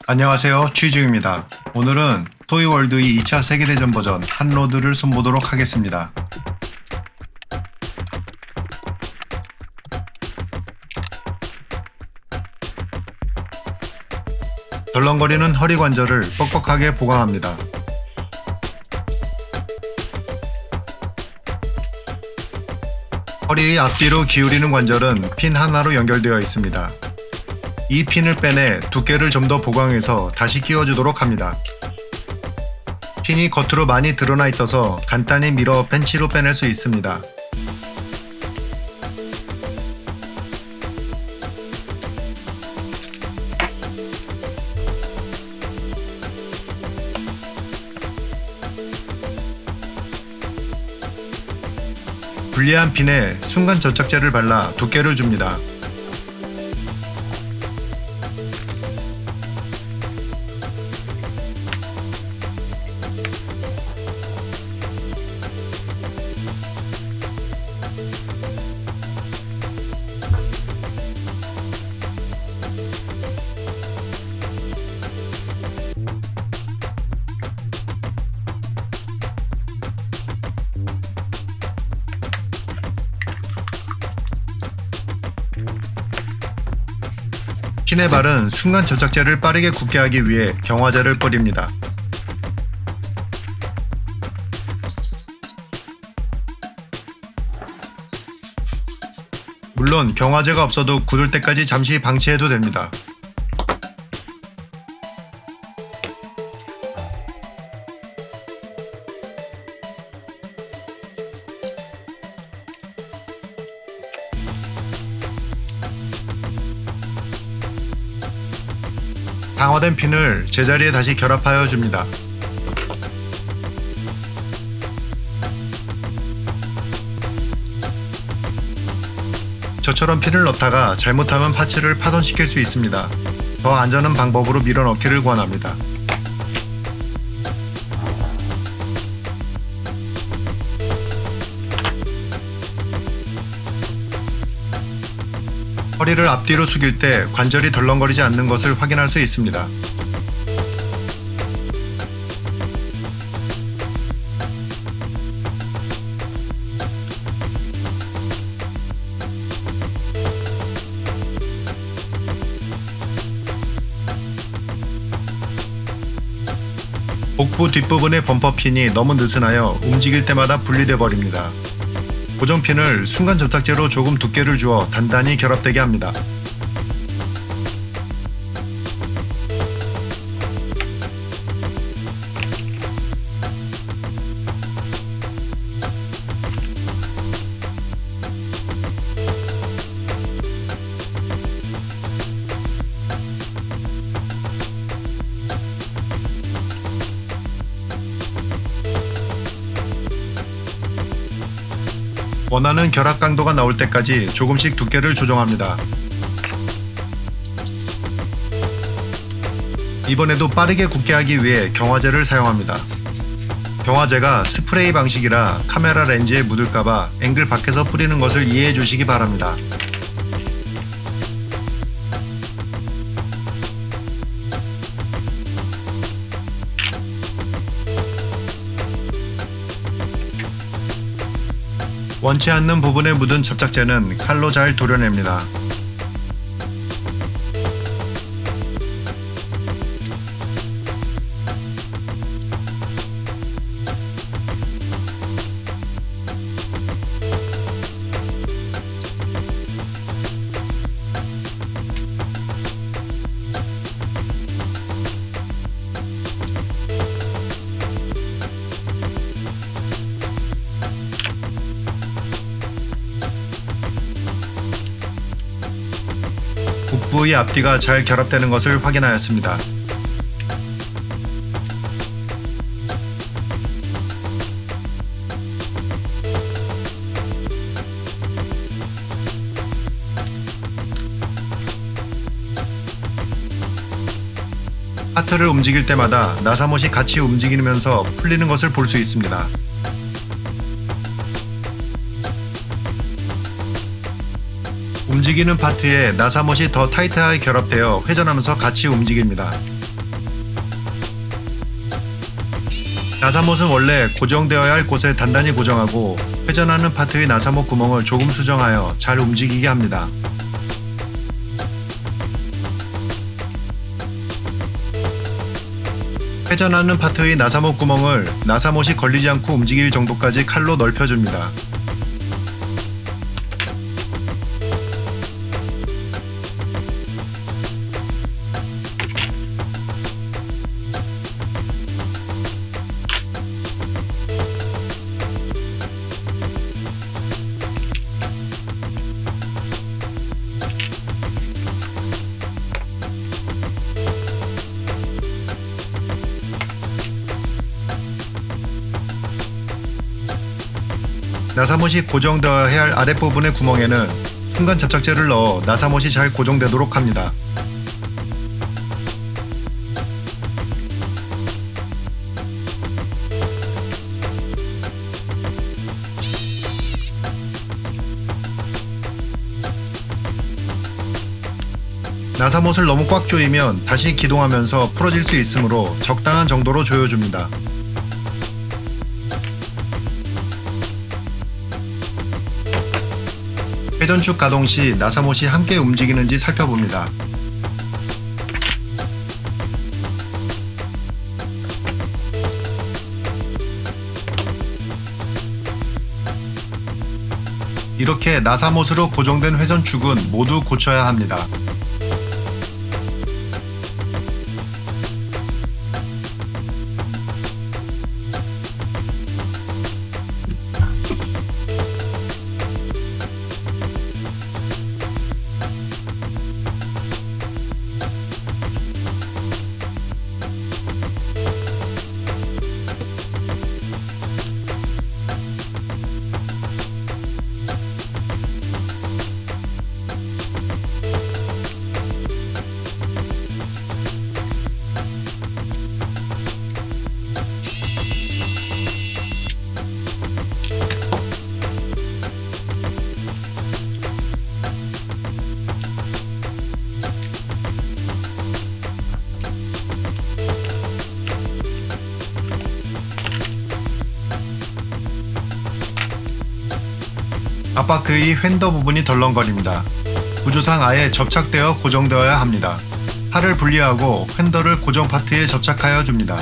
안녕하세요, 취중입니다. 오늘은 토이월드의 2차 세계대전 버전 한로드를 손보도록 하겠습니다. 덜렁거리는 허리 관절을 뻑뻑하게 보강합니다. 허리의 앞뒤로 기울이는 관절은 핀 하나로 연결되어 있습니다. 이 핀을 빼내 두께를 좀 더 보강해서 다시 끼워주도록 합니다. 핀이 겉으로 많이 드러나 있어서 간단히 밀어 펜치로 빼낼 수 있습니다. 분리한 핀에 순간 접착제를 발라 두께를 줍니다. 핀에 바른 순간 접착제를 빠르게 굳게 하기 위해 경화제를 뿌립니다. 물론 경화제가 없어도 굳을 때까지 잠시 방치해도 됩니다. 강화된 핀을 제자리에 다시 결합하여 줍니다. 저처럼 핀을 넣다가 잘못하면 파츠를 파손시킬 수 있습니다. 더 안전한 방법으로 밀어 넣기를 권합니다. 허리를 앞뒤로 숙일 때 관절이 덜렁거리지 않는 것을 확인할 수 있습니다. 복부 뒷부분의 범퍼핀이 너무 느슨하여 움직일 때마다 분리돼 버립니다. 고정핀을 순간 접착제로 조금 두께를 주어 단단히 결합되게 합니다. 원하는 결합 강도가 나올 때까지 조금씩 두께를 조정합니다. 이번에도 빠르게 굳게 하기 위해 경화제를 사용합니다. 경화제가 스프레이 방식이라 카메라 렌즈에 묻을까봐 앵글 밖에서 뿌리는 것을 이해해 주시기 바랍니다. 원치 않는 부분에 묻은 접착제는 칼로 잘 도려냅니다. 복부의 앞뒤가 잘 결합되는 것을 확인하였습니다. 파트를 움직일 때마다 나사못이 같이 움직이면서 풀리는 것을 볼 수 있습니다. 움직이는 파트에 나사못이 더 타이트하게 결합되어 회전하면서 같이 움직입니다. 나사못은 원래 고정되어야 할 곳에 단단히 고정하고 회전하는 파트의 나사못 구멍을 조금 수정하여 잘 움직이게 합니다. 회전하는 파트의 나사못 구멍을 나사못이 걸리지 않고 움직일 정도까지 칼로 넓혀줍니다. 나사못이 고정되어야 할 아랫부분의 구멍에는 순간 접착제를 넣어 나사못이 잘 고정되도록 합니다. 나사못을 너무 꽉 조이면 다시 기동하면서 풀어질 수 있으므로 적당한 정도로 조여줍니다. 회전축 가동 시 나사못이 함께 움직이는지 살펴봅니다. 이렇게 나사못으로 고정된 회전축은 모두 고쳐야 합니다. 앞바퀴의 휀더 부분이 덜렁거립니다. 구조상 아예 접착되어 고정되어야 합니다. 팔을 분리하고 휀더를 고정 파트에 접착하여 줍니다.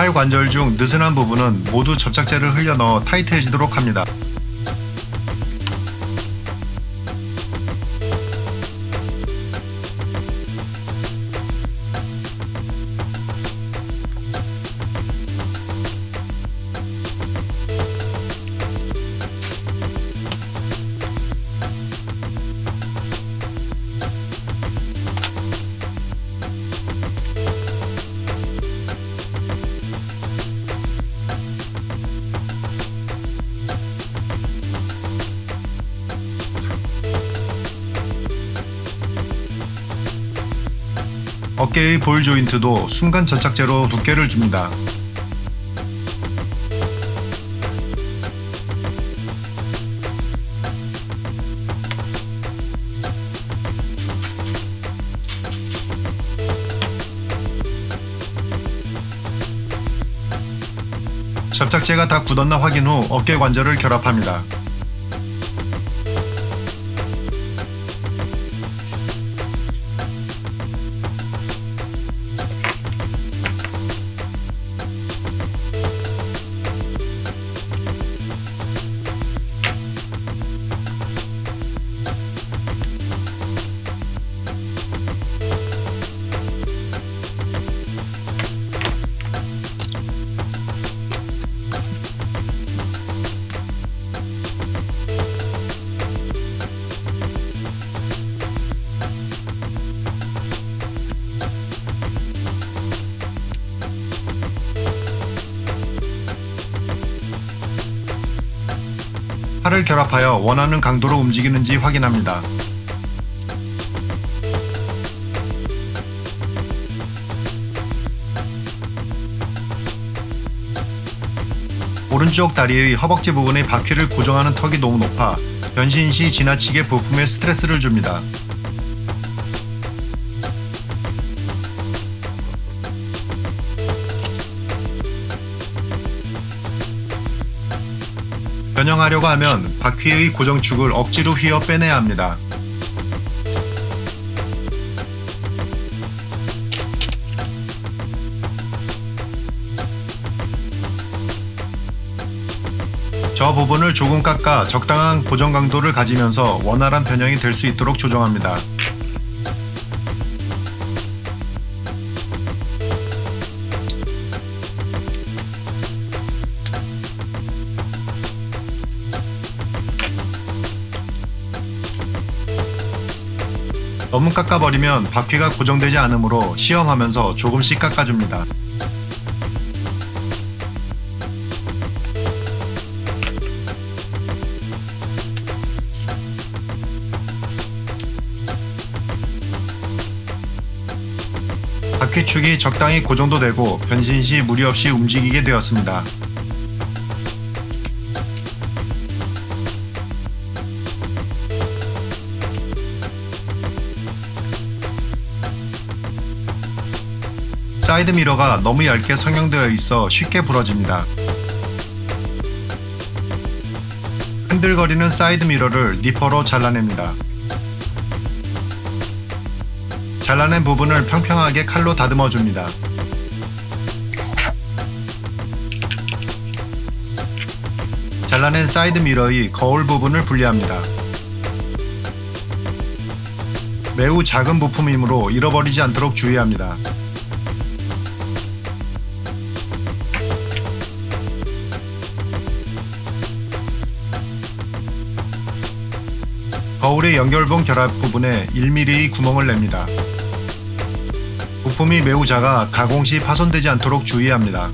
팔 관절 중 느슨한 부분은 모두 접착제를 흘려 넣어 타이트해지도록 합니다. 어깨의 볼 조인트도 순간 접착제로 두께를 줍니다. 접착제가 다 굳었나 확인 후 어깨 관절을 결합합니다. 팔을 결합하여 원하는 강도로 움직이는지 확인합니다. 오른쪽 다리의 허벅지 부분의 바퀴를 고정하는 턱이 너무 높아 변신 시 지나치게 부품에 스트레스를 줍니다. 변형하려고 하면 바퀴의 고정축을 억지로 휘어 빼내야 합니다. 저 부분을 조금 깎아 적당한 고정 강도를 가지면서 원활한 변형이 될 수 있도록 조정합니다. 너무 깎아버리면 바퀴가 고정되지 않으므로 시험하면서 조금씩 깎아줍니다. 바퀴축이 적당히 고정도 되고 변신 시 무리 없이 움직이게 되었습니다. 사이드 미러가 너무 얇게 성형되어 있어 쉽게 부러집니다. 흔들거리는 사이드 미러를 니퍼로 잘라냅니다. 잘라낸 부분을 평평하게 칼로 다듬어 줍니다. 잘라낸 사이드 미러의 거울 부분을 분리합니다. 매우 작은 부품이므로 잃어버리지 않도록 주의합니다. 거울의 연결봉 결합 부분에 1mm의 구멍을 냅니다. 부품이 매우 작아 가공 시 파손되지 않도록 주의합니다.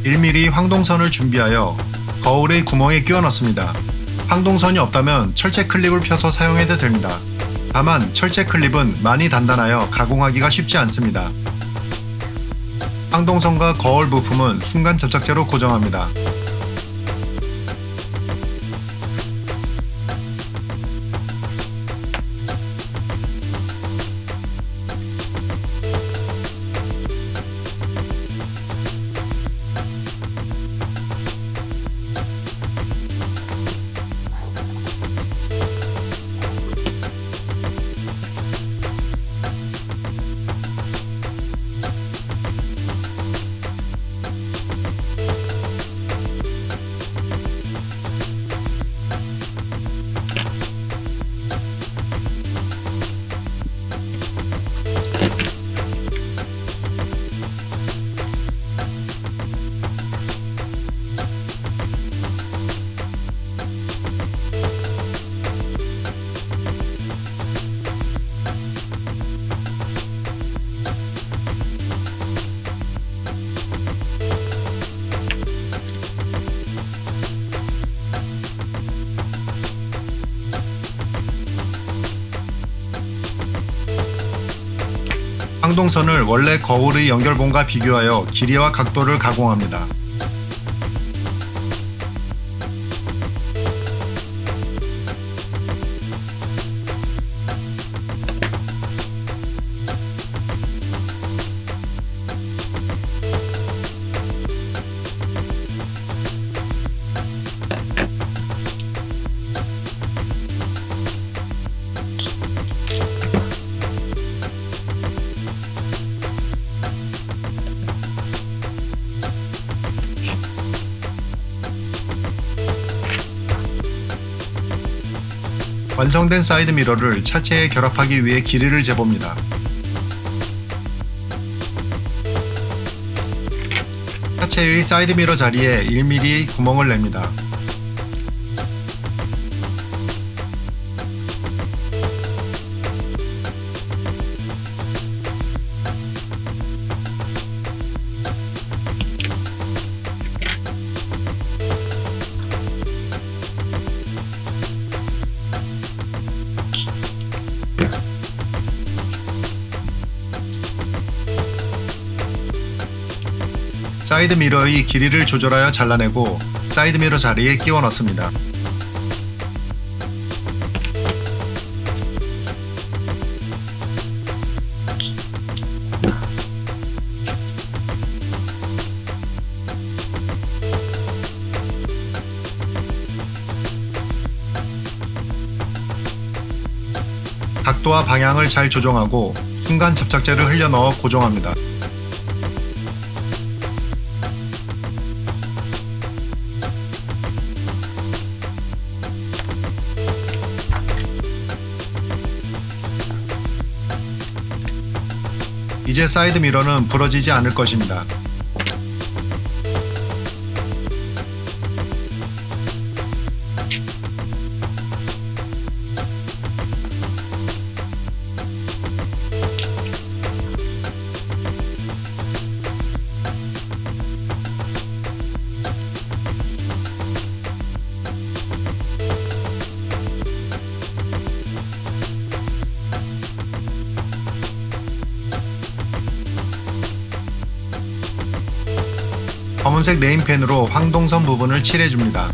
(1mm) 황동선을 준비하여 거울의 구멍에 끼워 넣습니다. 황동선이 없다면 철제 클립을 펴서 사용해도 됩니다. 다만 철제 클립은 많이 단단하여 가공하기가 쉽지 않습니다. 황동선과 거울 부품은 순간 접착제로 고정합니다. 황동선을 원래 거울의 연결본과 비교하여 길이와 각도를 가공합니다. 완성된 사이드미러를 차체에 결합하기 위해 길이를 재봅니다. 차체의 사이드미러 자리에 1mm 구멍을 냅니다. 사이드미러의 길이를 조절하여 잘라내고 사이드미러 자리에 끼워 넣습니다. 각도와 방향을 잘 조정하고 순간 접착제를 흘려 넣어 고정합니다. 이제 사이드 미러는 부러지지 않을 것입니다. 검은색 네임펜으로 황동선 부분을 칠해줍니다.